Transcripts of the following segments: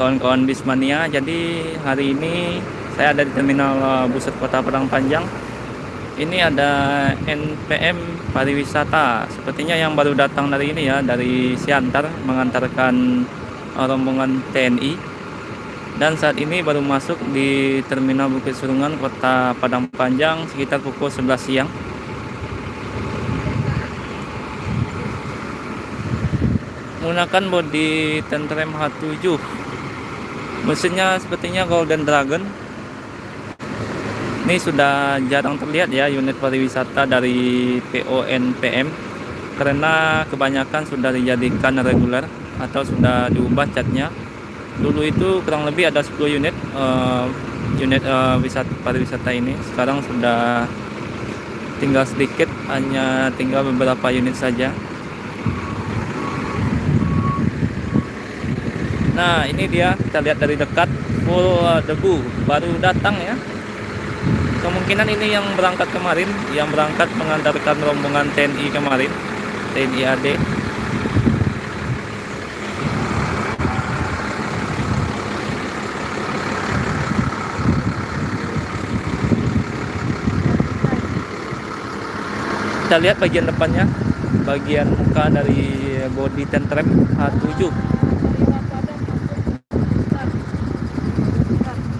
kawan-kawan Bismania. Jadi hari ini saya ada di terminal Pusat Kota Padang Panjang. Ini ada NPM pariwisata. Sepertinya yang baru datang dari ini ya, dari Siantar mengantarkan rombongan TNI. Dan saat ini baru masuk di terminal Bukit Serungan Kota Padang Panjang sekitar pukul 11 siang. Menggunakan bodi Tentrem H7. Mesinnya sepertinya Golden Dragon. Ini sudah jarang terlihat ya unit pariwisata dari PONPM, karena kebanyakan sudah dijadikan reguler atau sudah diubah catnya. Dulu itu kurang lebih ada 10 unit pariwisata ini. Sekarang sudah tinggal sedikit, hanya tinggal beberapa unit saja. Nah, ini dia, kita lihat dari dekat, full debu, baru datang ya. Kemungkinan ini yang berangkat kemarin, yang berangkat mengantarkan rombongan TNI kemarin, TNI AD. Kita lihat bagian depannya, bagian muka dari bodi Tentrem H7.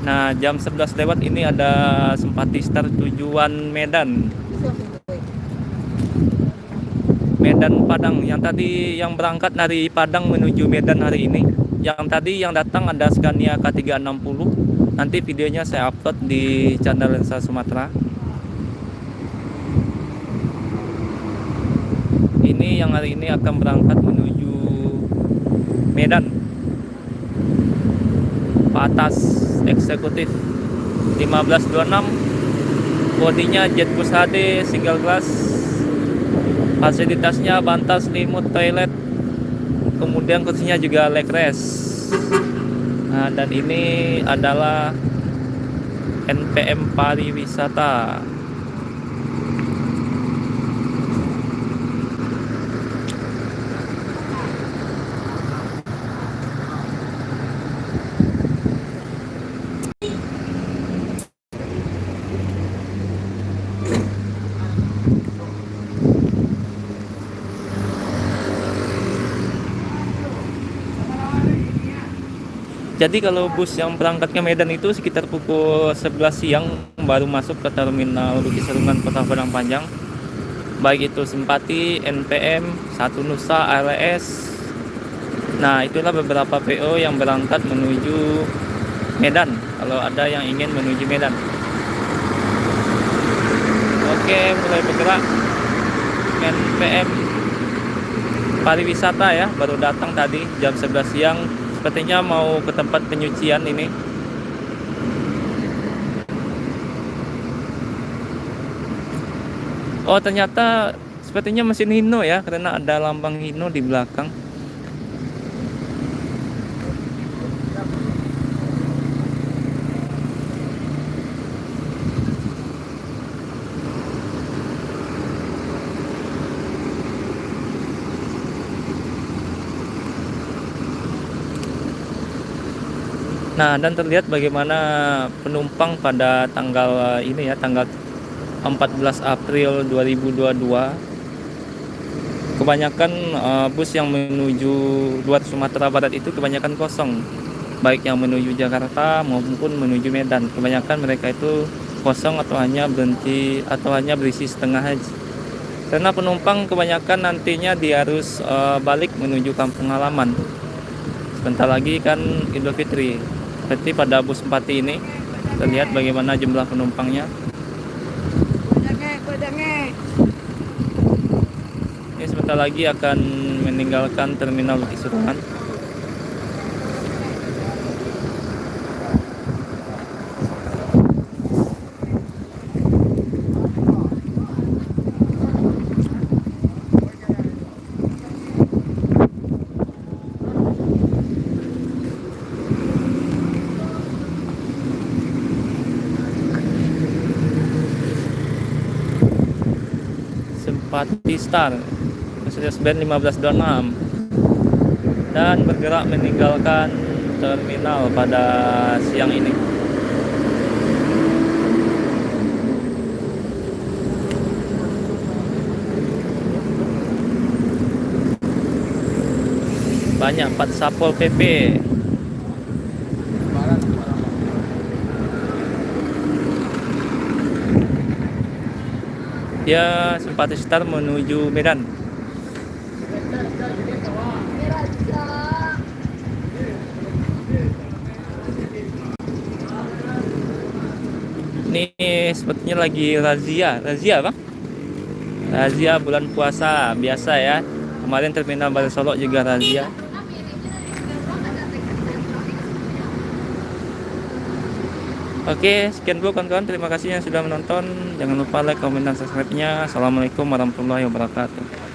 Nah, jam 11 lewat ini ada Simpati Star tujuan Medan Padang. Yang tadi yang berangkat dari Padang menuju Medan hari ini. Yang tadi yang datang ada Scania K360. Nanti videonya saya upload di channel Lensa Sumatera. Ini yang hari ini akan berangkat menuju Medan. Atas eksekutif 1526, bodinya Jetbus HD single glass, fasilitasnya bantal, selimut, toilet, kemudian kursinya juga leg rest. Nah, dan ini adalah NPM pariwisata. Jadi kalau bus yang berangkat ke Medan itu sekitar pukul 11 siang baru masuk ke terminal Bukit Serungan Kota Padang Panjang. Baik itu Simpati, NPM, Satu Nusa, ALS. Nah, itulah beberapa PO yang berangkat menuju Medan, kalau ada yang ingin menuju Medan. Oke, mulai bergerak. NPM pariwisata ya, baru datang tadi jam 11 siang. Sepertinya mau ke tempat penyucian ini. Oh, ternyata sepertinya mesin Hino ya, karena ada lambang Hino di belakang. Nah, dan terlihat bagaimana penumpang pada tanggal ini ya, tanggal 14 April 2022. Kebanyakan bus yang menuju luar Sumatera Barat itu kebanyakan kosong. Baik yang menuju Jakarta maupun menuju Medan. Kebanyakan mereka itu kosong atau hanya berhenti atau hanya berisi setengah aja. Karena penumpang kebanyakan nantinya dia harus balik menuju kampung halaman. Sebentar lagi kan Idul Fitri. Seperti pada bus Simpati ini, terlihat bagaimana jumlah penumpangnya. Ini sebentar lagi akan meninggalkan terminal Bukit Serungan. Simpati Star Mercedes-Benz 1526 dan bergerak meninggalkan terminal pada siang ini. Banyak 4 Satpol PP. Dia simpati start menuju Medan. Ini sepertinya lagi razia bang. Razia bulan puasa biasa ya. Kemarin terminal Baru Solok juga razia. Oke, sekian dulu kawan-kawan. Terima kasih yang sudah menonton. Jangan lupa like, komen, dan subscribe-nya. Assalamualaikum warahmatullahi wabarakatuh.